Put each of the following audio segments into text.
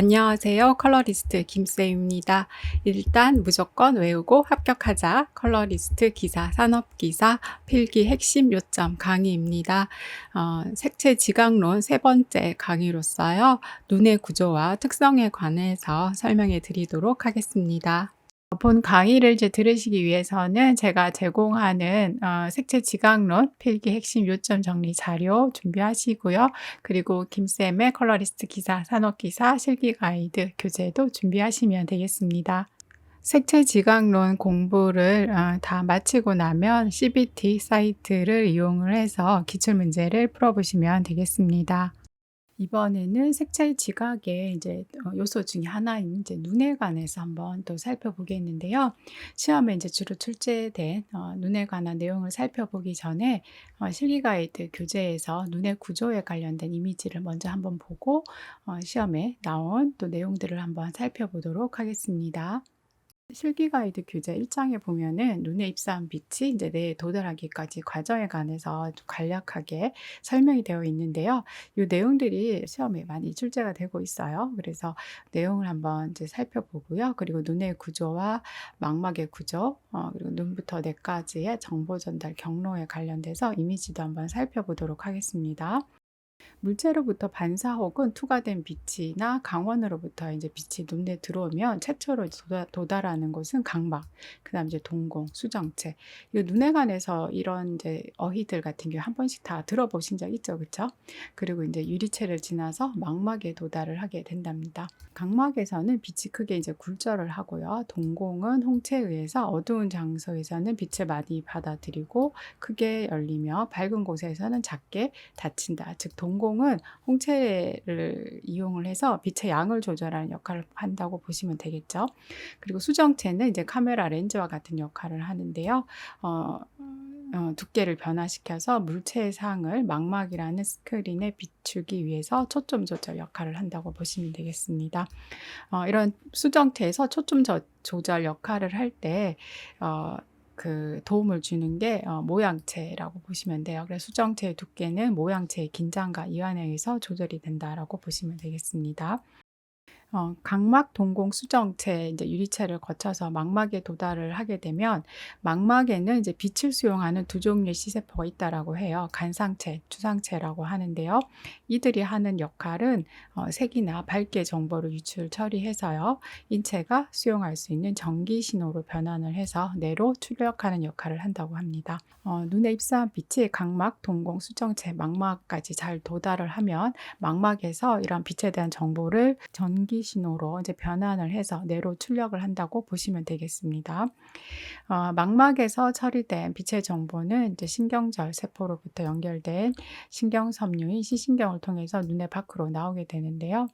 안녕하세요. 컬러리스트 김쌤입니다. 일단 무조건 외우고 합격하자. 컬러리스트 기사, 산업기사, 필기 핵심 요점 강의입니다. 색채 지각론 세 번째 강의로서요. 눈의 구조와 특성에 관해서 설명해 드리도록 하겠습니다. 본 강의를 이제 들으시기 위해서는 제가 제공하는 색채 지각론 필기 핵심 요점 정리 자료 준비하시고요. 그리고 김쌤의 컬러리스트 기사, 산업기사, 실기 가이드 교재도 준비하시면 되겠습니다. 색채 지각론 공부를 다 마치고 나면 CBT 사이트를 이용을 해서 기출문제를 풀어보시면 되겠습니다. 이번에는 색채 지각의 이제 요소 중에 하나인 이제 눈에 관해서 한번 또 살펴보겠는데요. 시험에 이제 주로 출제된 눈에 관한 내용을 살펴보기 전에 실기 가이드 교재에서 눈의 구조에 관련된 이미지를 먼저 한번 보고 시험에 나온 또 내용들을 한번 살펴보도록 하겠습니다. 실기 가이드 교재 1장에 보면은 눈에 입사한 빛이 이제 뇌에 도달하기까지 과정에 관해서 좀 간략하게 설명이 되어 있는데요. 이 내용들이 시험에 많이 출제가 되고 있어요. 그래서 내용을 한번 이제 살펴보고요. 그리고 눈의 구조와 망막의 구조, 그리고 눈부터 뇌까지의 정보 전달 경로에 관련돼서 이미지도 한번 살펴보도록 하겠습니다. 물체로부터 반사 혹은 투과된 빛이나 강원으로부터 이제 빛이 눈에 들어오면 최초로 도달하는 곳은 각막, 그다음 이제 동공, 수정체. 이 눈에 관해서 이런 이제 어휘들 같은 경우 한 번씩 다 들어보신 적 있죠, 그렇죠? 그리고 이제 유리체를 지나서 망막에 도달을 하게 된답니다. 각막에서는 빛이 크게 이제 굴절을 하고요. 동공은 홍채에 의해서 어두운 장소에서는 빛을 많이 받아들이고 크게 열리며 밝은 곳에서는 작게 닫힌다. 즉 동공은 홍채를 이용을 해서 빛의 양을 조절하는 역할을 한다고 보시면 되겠죠. 그리고 수정체는 이제 카메라 렌즈와 같은 역할을 하는데요. 두께를 변화시켜서 물체의 상을 망막이라는 스크린에 비추기 위해서 초점 조절 역할을 한다고 보시면 되겠습니다. 이런 수정체에서 초점 조절 역할을 할 때 그 도움을 주는 게 모양체라고 보시면 돼요. 그래서 수정체의 두께는 모양체의 긴장과 이완에 의해서 조절이 된다라고 보시면 되겠습니다. 각막, 동공, 수정체, 이제 유리체를 거쳐서 망막에 도달을 하게 되면 망막에는 이제 빛을 수용하는 두 종류의 시세포가 있다라고 해요. 간상체, 주상체라고 하는데요. 이들이 하는 역할은 색이나 밝기의 정보를 유출 처리해서요. 인체가 수용할 수 있는 전기 신호로 변환을 해서 뇌로 출력하는 역할을 한다고 합니다. 눈에 입사한 빛이 각막, 동공, 수정체, 망막까지 잘 도달을 하면 망막에서 이런 빛에 대한 정보를 전기 신호로 이제 변환을 해서 뇌로 출력을 한다고 보시면 되겠습니다. 망막에서 처리된 빛의 정보는 이제 신경절 세포로부터 연결된 신경섬유인 시신경을 통해서 눈의 밖으로 나오게 되는데요.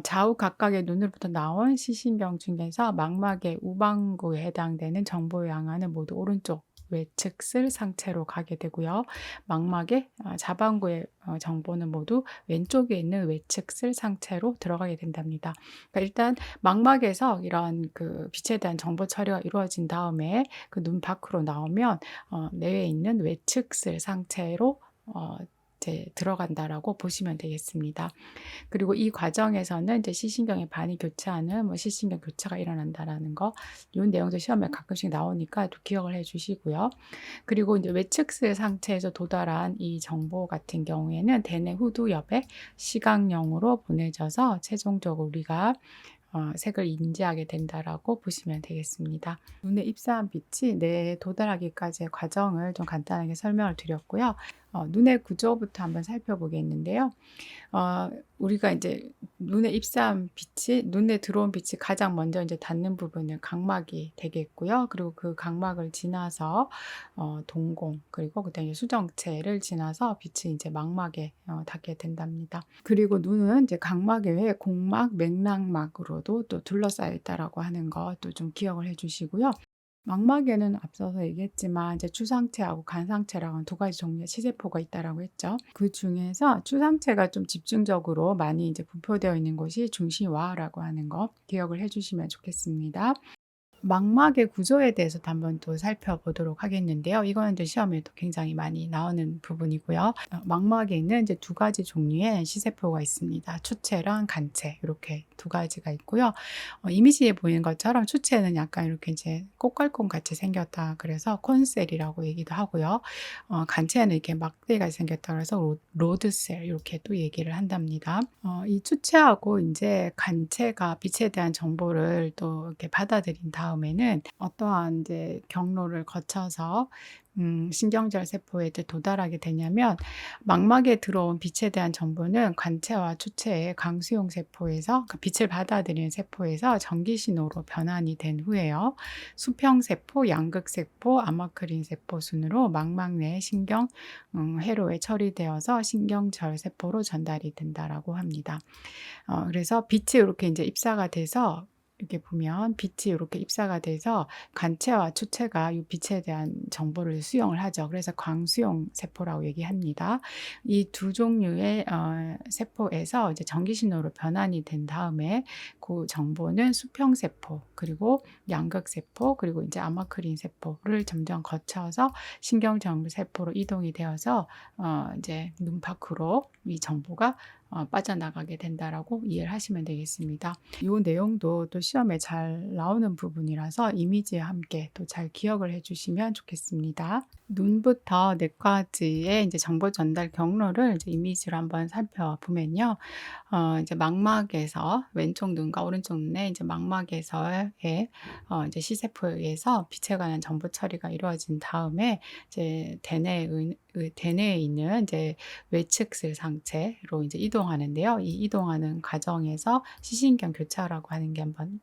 좌우 각각의 눈으로부터 나온 시신경 중에서 망막의 우방구에 해당되는 정보 양안은 모두 오른쪽 외측슬 상체로 가게 되고요. 망막의 자반구의 정보는 모두 왼쪽에 있는 외측슬 상체로 들어가게 된답니다. 그러니까 일단 망막에서 이런 그 빛에 대한 정보 처리가 이루어진 다음에 그 눈 밖으로 나오면 뇌에 있는 외측슬 상체로 이제 들어간다라고 보시면 되겠습니다. 그리고 이 과정에서는 이제 시신경의 반이 교차하는 시신경 교차가 일어난다라는 거, 이 내용도 시험에 가끔씩 나오니까 또 기억을 해주시고요. 그리고 이제 외측슬 상태에서 도달한 이 정보 같은 경우에는 대뇌 후두엽에 시각령으로 보내져서 최종적으로 우리가 색을 인지하게 된다라고 보시면 되겠습니다. 눈에 입사한 빛이 뇌에 도달하기까지의 과정을 좀 간단하게 설명을 드렸고요. 눈의 구조부터 한번 살펴보겠는데요. 우리가 이제 눈에 입사한 빛이, 눈에 들어온 빛이 가장 먼저 이제 닿는 부분은 각막이 되겠고요. 그리고 그 각막을 지나서 동공, 그리고 그다음에 수정체를 지나서 빛이 이제 망막에 닿게 된답니다. 그리고 눈은 이제 각막 외에 공막, 맥락막으로도 또 둘러싸여 있다라고 하는 것도 좀 기억을 해주시고요. 망막에는 앞서서 얘기했지만 이제 추상체하고 간상체라고 두 가지 종류의 시세포가 있다라고 했죠. 그 중에서 추상체가 좀 집중적으로 많이 이제 분포되어 있는 곳이 중시화라고 하는 거 기억을 해주시면 좋겠습니다. 망막의 구조에 대해서도 한번 또 살펴보도록 하겠는데요. 이거는 또 시험에도 굉장히 많이 나오는 부분이고요. 망막에 있는 이제 두 가지 종류의 시세포가 있습니다. 추체랑 간체 이렇게 두 가지가 있고요. 이미지에 보이는 것처럼 추체는 약간 이렇게 이제 꽃갈콘 같이 생겼다 그래서 콘셀이라고 얘기도 하고요. 간체는 이렇게 막대가 생겼다 그래서 로드셀 이렇게 또 얘기를 한답니다. 이 추체하고 이제 간체가 빛에 대한 정보를 또 이렇게 받아들인 다음에는 어떠한 이제 경로를 거쳐서 신경절 세포에 도달하게 되냐면 망막에 들어온 빛에 대한 정보는 관체와 추체의 강수용 세포에서 그 빛을 받아들이는 세포에서 전기 신호로 변환이 된 후에요. 수평 세포, 양극 세포, 아마크린 세포 순으로 망막 내 신경 회로에 처리되어서 신경절 세포로 전달이 된다라고 합니다. 그래서 빛이 이렇게 이제 입사가 돼서 이렇게 보면 빛이 이렇게 입사가 돼서 관체와 추체가 이 빛에 대한 정보를 수용을 하죠. 그래서 광수용 세포라고 얘기합니다. 이 두 종류의 세포에서 이제 전기 신호로 변환이 된 다음에 그 정보는 수평 세포 그리고 양극 세포 그리고 이제 아마크린 세포를 점점 거쳐서 신경전 세포로 이동이 되어서 이제 눈 밖으로 이 정보가 빠져나가게 된다라고 이해를 하시면 되겠습니다. 이 내용도 또 시험에 잘 나오는 부분이라서 이미지와 함께 또 잘 기억을 해주시면 좋겠습니다. 눈부터 뇌까지의 이제 정보 전달 경로를 이제 이미지로 한번 살펴보면요. 이제 망막에서 왼쪽 눈과 오른쪽 눈에 이제 망막에서의 이제 시세포에 의해서 빛에 관한 정보 처리가 이루어진 다음에 이제 대뇌에 있는 이제 외측슬 상체로 이제 이동하는데요. 이 이동하는 과정에서 시신경 교차라고 하는 게 한번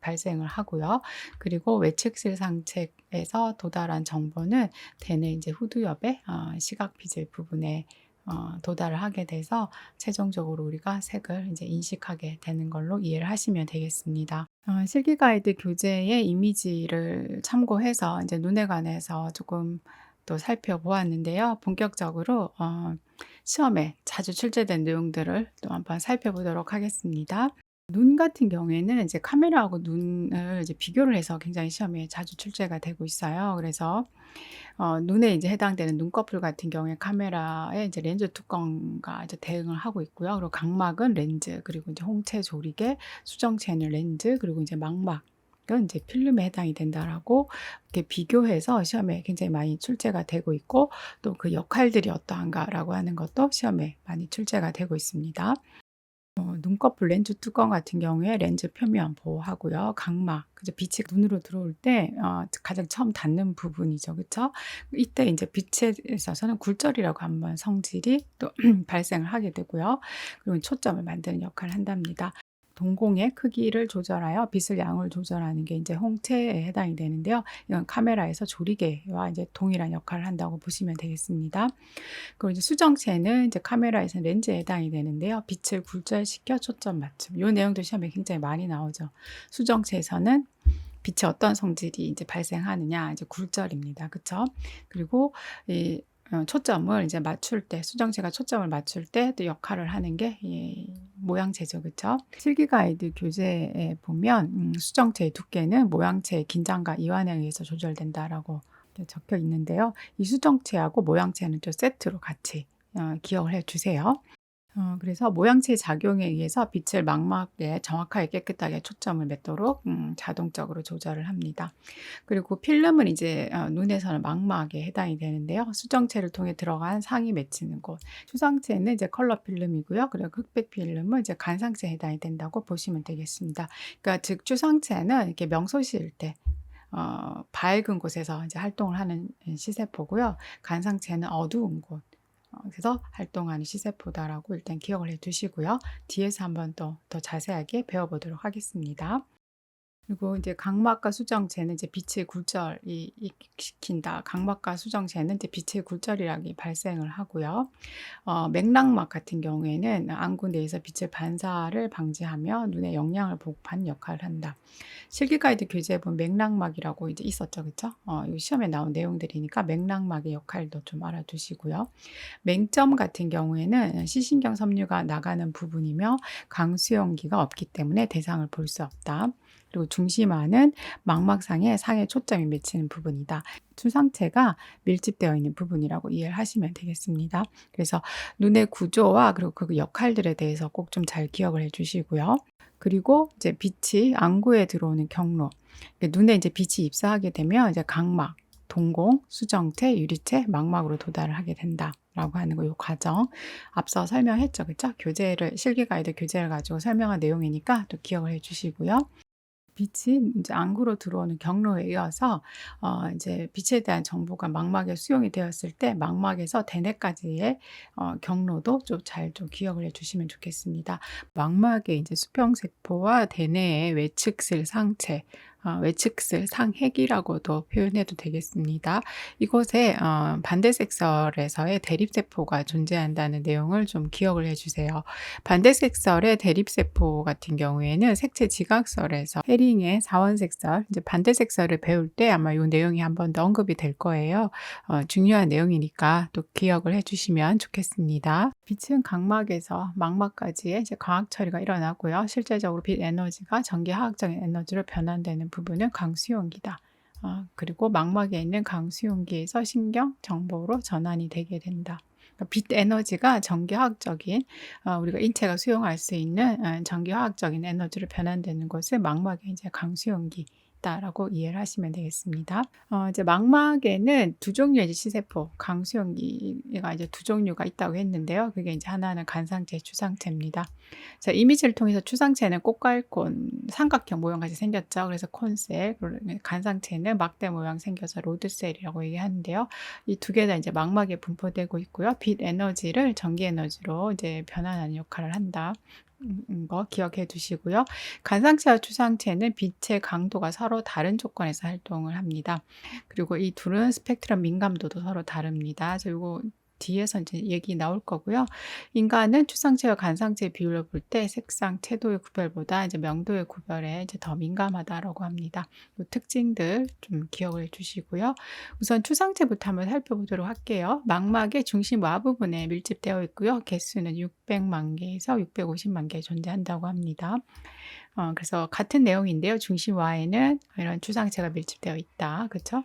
발생을 하고요. 그리고 외측슬 상체에서 도달한 정보는 대뇌 이제 후두엽의 시각피질 부분에 도달을 하게 돼서 최종적으로 우리가 색을 이제 인식하게 되는 걸로 이해를 하시면 되겠습니다. 실기 가이드 교재의 이미지를 참고해서 이제 눈에 관해서 조금 또 살펴보았는데요. 본격적으로 시험에 자주 출제된 내용들을 또 한번 살펴보도록 하겠습니다. 눈 같은 경우에는 이제 카메라하고 눈을 이제 비교를 해서 굉장히 시험에 자주 출제가 되고 있어요. 그래서 눈에 이제 해당되는 눈꺼풀 같은 경우에 카메라에 이제 렌즈 뚜껑과 이제 대응을 하고 있고요. 그리고 각막은 렌즈, 그리고 이제 홍채 조리개, 수정체는 렌즈, 그리고 이제 망막은 이제 필름에 해당이 된다라고 이렇게 비교해서 시험에 굉장히 많이 출제가 되고 있고 또 그 역할들이 어떠한가라고 하는 것도 시험에 많이 출제가 되고 있습니다. 눈꺼풀 렌즈 뚜껑 같은 경우에 렌즈 표면 보호하고요. 각막, 그죠? 빛이 눈으로 들어올 때 가장 처음 닿는 부분이죠. 그쵸? 이때 이제 빛에 있어서는 굴절이라고 한번 성질이 또 발생을 하게 되고요. 그리고 초점을 만드는 역할을 한답니다. 동공의 크기를 조절하여 빛을 양을 조절하는 게 이제 홍채에 해당이 되는데요. 이건 카메라에서 조리개와 이제 동일한 역할을 한다고 보시면 되겠습니다. 그리고 이제 수정체는 이제 카메라에서 렌즈에 해당이 되는데요. 빛을 굴절시켜 초점 맞춤. 이 내용도 시험에 굉장히 많이 나오죠. 수정체에서는 빛이 어떤 성질이 이제 발생하느냐, 이제 굴절입니다. 그쵸? 그리고 이 초점을 이제 맞출 때, 수정체가 초점을 맞출 때 또 역할을 하는 게 모양체죠. 그쵸? 실기 가이드 교재에 보면 수정체의 두께는 모양체의 긴장과 이완에 의해서 조절된다라고 적혀 있는데요. 이 수정체하고 모양체는 또 세트로 같이 기억을 해 주세요. 그래서 모양체 작용에 의해서 빛을 망막에 정확하게 깨끗하게 초점을 맺도록 자동적으로 조절을 합니다. 그리고 필름은 이제 눈에서는 망막에 해당이 되는데요. 수정체를 통해 들어간 상이 맺히는 곳. 추상체는 이제 컬러 필름이고요. 그리고 흑백 필름은 이제 간상체에 해당이 된다고 보시면 되겠습니다. 그러니까 즉 추상체는 이렇게 명소시일 때 밝은 곳에서 이제 활동을 하는 시세포고요. 간상체는 어두운 곳. 그래서 활동하는 시세포다라고 일단 기억을 해 두시고요. 뒤에서 한번 더 자세하게 배워보도록 하겠습니다. 그리고 이제 각막과 수정체는 이제 빛의 굴절이 시킨다. 각막과 수정체는 이제 빛의 굴절이라기 발생을 하고요. 맥락막 같은 경우에는 안구 내에서 빛의 반사를 방지하며 눈에 영양을 보급하는 역할을 한다. 실기 가이드 교재에 보면 맥락막이라고 이제 있었죠, 그렇죠? 이 시험에 나온 내용들이니까 맥락막의 역할도 좀 알아두시고요. 맹점 같은 경우에는 시신경 섬유가 나가는 부분이며 강수용기가 없기 때문에 대상을 볼 수 없다. 그리고 중심화는 망막상에 상에 초점이 맺히는 부분이다. 추상체가 밀집되어 있는 부분이라고 이해를 하시면 되겠습니다. 그래서 눈의 구조와 그리고 그 역할들에 대해서 꼭 좀 잘 기억을 해 주시고요. 그리고 이제 빛이 안구에 들어오는 경로. 눈에 이제 빛이 입사하게 되면 이제 각막, 동공, 수정체, 유리체, 망막으로 도달을 하게 된다라고 하는 거, 요 과정 앞서 설명했죠, 그쵸? 교재를 실기 가이드 교재를 가지고 설명한 내용이니까 또 기억을 해 주시고요. 빛이 이제 안구로 들어오는 경로에 이어서 이제 빛에 대한 정보가 망막에 수용이 되었을 때 망막에서 대뇌까지의 경로도 좀 잘 좀 기억을 해 주시면 좋겠습니다. 망막의 이제 수평세포와 대뇌의 외측슬 상체, 외측슬 상핵이라고도 표현해도 되겠습니다. 이곳에 반대색설에서의 대립세포가 존재한다는 내용을 좀 기억을 해 주세요. 반대색설의 대립세포 같은 경우에는 색채 지각설에서 헤링의 사원색설, 이제 반대색설을 배울 때 아마 이 내용이 한 번 더 언급이 될 거예요. 중요한 내용이니까 또 기억을 해 주시면 좋겠습니다. 빛은 각막에서 망막까지의 이제 광학 처리가 일어나고요. 실제적으로 빛 에너지가 전기화학적인 에너지로 변환되는 부분은 강수용기다. 그리고 망막에 있는 강수용기에서 신경 정보로 전환이 되게 된다. 빛 에너지가 전기화학적인 우리가 인체가 수용할 수 있는 전기화학적인 에너지로 변환되는 것을 망막의 이제 강수용기다라고 이해를 하시면 되겠습니다. 이제 망막에는 두 종류의 이제 시세포, 강수용기가 이제 두 종류가 있다고 했는데요. 그게 이제 하나는 간상체, 추상체입니다. 자, 이미지를 통해서 추상체는 꽃갈콘 삼각형 모양같이 생겼죠. 그래서 콘셀, 간상체는 막대 모양 생겨서 로드셀이라고 얘기하는데요. 이 두 개 다 이제 망막에 분포되고 있고요. 빛 에너지를 전기 에너지로 이제 변환하는 역할을 한다. 거 기억해 두시고요. 간상체와 추상체는 빛의 강도가 서로 다른 조건에서 활동을 합니다. 그리고 이 둘은 스펙트럼 민감도도 서로 다릅니다. 그래서 이거 뒤에서 이제 얘기 나올 거고요. 인간은 추상체와 간상체 비율을 볼 때 색상, 채도의 구별보다 이제 명도의 구별에 이제 더 민감하다라고 합니다. 이 특징들 좀 기억을 해 주시고요. 우선 추상체부터 한번 살펴보도록 할게요. 망막의 중심 와 부분에 밀집되어 있고요. 개수는 600만 개에서 650만 개 존재한다고 합니다. 그래서 같은 내용인데요. 중심와에는 이런 추상체가 밀집되어 있다. 그쵸?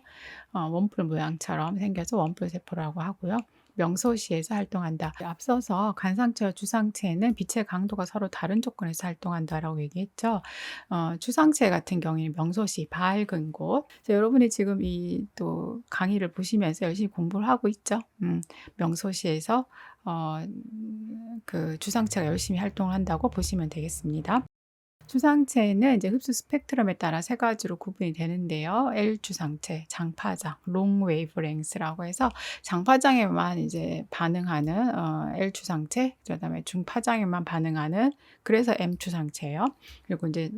원뿔 모양처럼 생겨서 원뿔 세포라고 하고요. 명소시에서 활동한다. 앞서서 간상체와 추상체는 빛의 강도가 서로 다른 조건에서 활동한다라고 얘기했죠. 추상체 같은 경우에는 명소시, 밝은 곳. 여러분이 지금 이 또 강의를 보시면서 열심히 공부를 하고 있죠. 명소시에서 그 추상체가 열심히 활동을 한다고 보시면 되겠습니다. 추상체는 이제 흡수 스펙트럼에 따라 세 가지로 구분이 되는데요. L 추상체, 장파장, 롱 웨이브랭스라고 해서 장파장에만 이제 반응하는 L 추상체, 그다음에 중파장에만 반응하는 그래서 M 추상체예요. 그리고 이제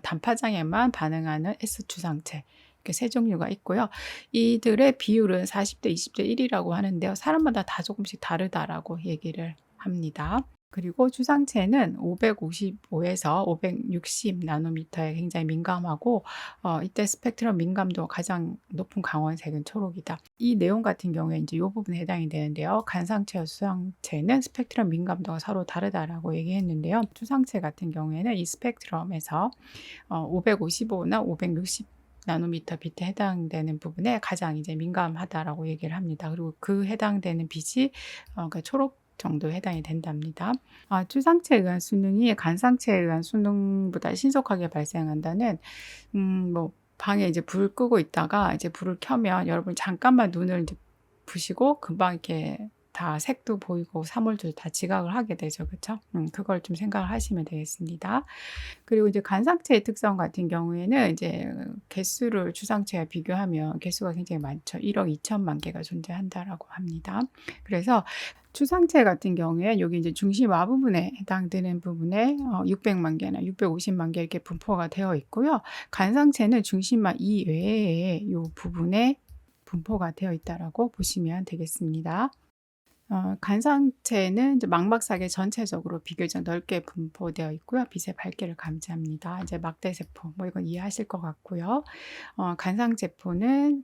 단파장에만 반응하는 S 추상체. 이렇게 세 종류가 있고요. 이들의 비율은 40대 20대 1이라고 하는데요. 사람마다 다 조금씩 다르다라고 얘기를 합니다. 그리고 추상체는 555에서 560 나노미터에 굉장히 민감하고 이때 스펙트럼 민감도가 가장 높은 강원색은 초록이다. 이 내용 같은 경우에 이제 이 부분에 해당이 되는데요. 간상체와 추상체는 스펙트럼 민감도가 서로 다르다라고 얘기했는데요. 추상체 같은 경우에는 이 스펙트럼에서 555나 560 나노미터 빛에 해당되는 부분에 가장 이제 민감하다라고 얘기를 합니다. 그리고 그 해당되는 빛이 그러니까 초록 정도에 해당이 된답니다. 추상체에 의한 수능이 간상체에 의한 수능보다 신속하게 발생한다는 뭐 방에 이제 불 끄고 있다가 이제 불을 켜면 여러분 잠깐만 눈을 이제 부시고 금방 이렇게 다 색도 보이고 사물도 다 지각을 하게 되죠. 그렇죠? 그걸 좀 생각을 하시면 되겠습니다. 그리고 이제 간상체의 특성 같은 경우에는 이제 개수를 추상체와 비교하면 개수가 굉장히 많죠. 1억 2천만 개가 존재한다라고 합니다. 그래서 추상체 같은 경우에 여기 이제 중심 와 부분에 해당되는 부분에 600만 개나 650만 개 이렇게 분포가 되어 있고요. 간상체는 중심마 이외에 이 부분에 분포가 되어 있다라고 보시면 되겠습니다. 간상체는 이제 망막사계 전체적으로 비교적 넓게 분포되어 있고요. 빛의 밝기를 감지합니다. 이제 막대세포, 뭐 이건 이해하실 것 같고요. 간상체는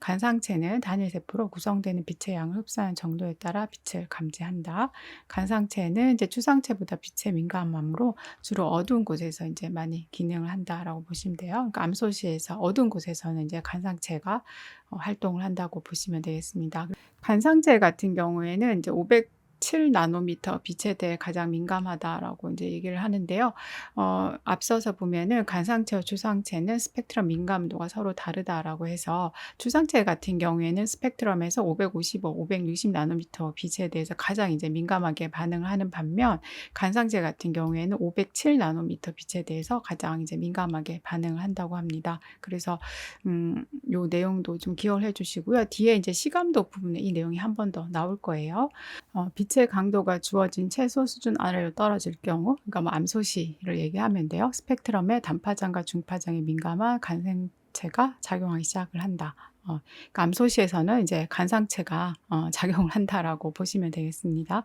단일 세포로 구성되는 빛의 양을 흡수하는 정도에 따라 빛을 감지한다. 간상체는 이제 추상체보다 빛에 민감하므로 주로 어두운 곳에서 이제 많이 기능을 한다라고 보시면 돼요. 그러니까 암소시에서 어두운 곳에서는 이제 간상체가 활동을 한다고 보시면 되겠습니다. 간상체 같은 경우에는 이제 507 나노미터 빛에 대해 가장 민감하다라고 이제 얘기를 하는데요. 앞서서 보면은 간상체와 추상체는 스펙트럼 민감도가 서로 다르다라고 해서 추상체 같은 경우에는 스펙트럼에서 555, 560 나노미터 빛에 대해서 가장 이제 민감하게 반응을 하는 반면 간상체 같은 경우에는 507 나노미터 빛에 대해서 가장 이제 민감하게 반응을 한다고 합니다. 그래서 요 내용도 좀 기억을 해 주시고요. 뒤에 이제 시감도 부분에 이 내용이 한 번 더 나올 거예요. 빛의 강도가 주어진 최소 수준 아래로 떨어질 경우, 그러니까 뭐 암소시를 얘기하면 돼요. 스펙트럼의 단파장과 중파장에 민감한 간상체가 작용하기 시작을 한다. 그러니까 암소시에서는 이제 간상체가 작용을 한다라고 보시면 되겠습니다.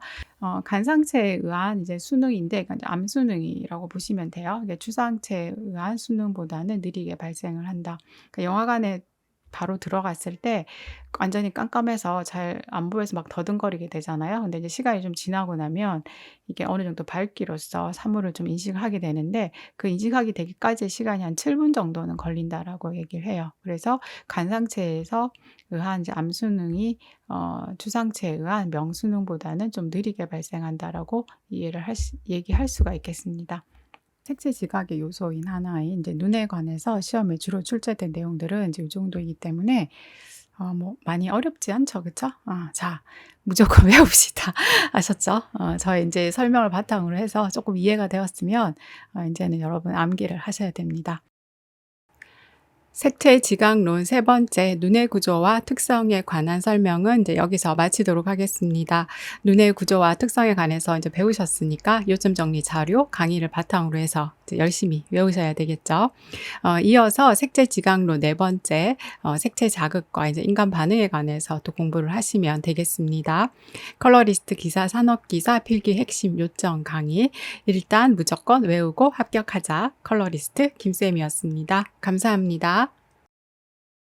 간상체에 의한 이제 수능인데, 그러니까 암수능이라고 보시면 돼요. 이게 추상체에 의한 수능보다는 느리게 발생을 한다. 그러니까 영화관에 바로 들어갔을 때 완전히 깜깜해서 잘 안 보여서 막 더듬거리게 되잖아요. 근데 이제 시간이 좀 지나고 나면 이게 어느 정도 밝기로서 사물을 좀 인식을 하게 되는데, 그 인식하게 되기까지의 시간이 한 7분 정도는 걸린다라고 얘기를 해요. 그래서 간상체에서 의한 이제 암수능이 추상체에 의한 명수능보다는 좀 느리게 발생한다라고 얘기할 수가 있겠습니다. 색채 지각의 요소인 하나인 이제 눈에 관해서 시험에 주로 출제된 내용들은 이제 이 정도이기 때문에 뭐 많이 어렵지 않죠, 그쵸? 자, 무조건 외웁시다. 아셨죠? 저의 이제 설명을 바탕으로 해서 조금 이해가 되었으면 이제는 여러분 암기를 하셔야 됩니다. 색채 지각론 세 번째, 눈의 구조와 특성에 관한 설명은 이제 여기서 마치도록 하겠습니다. 눈의 구조와 특성에 관해서 이제 배우셨으니까 요점 정리 자료, 강의를 바탕으로 해서 이제 열심히 외우셔야 되겠죠. 이어서 색채 지각론 네 번째, 색채 자극과 이제 인간 반응에 관해서 또 공부를 하시면 되겠습니다. 컬러리스트 기사, 산업기사, 필기 핵심 요점 강의. 일단 무조건 외우고 합격하자. 컬러리스트 김쌤이었습니다. 감사합니다.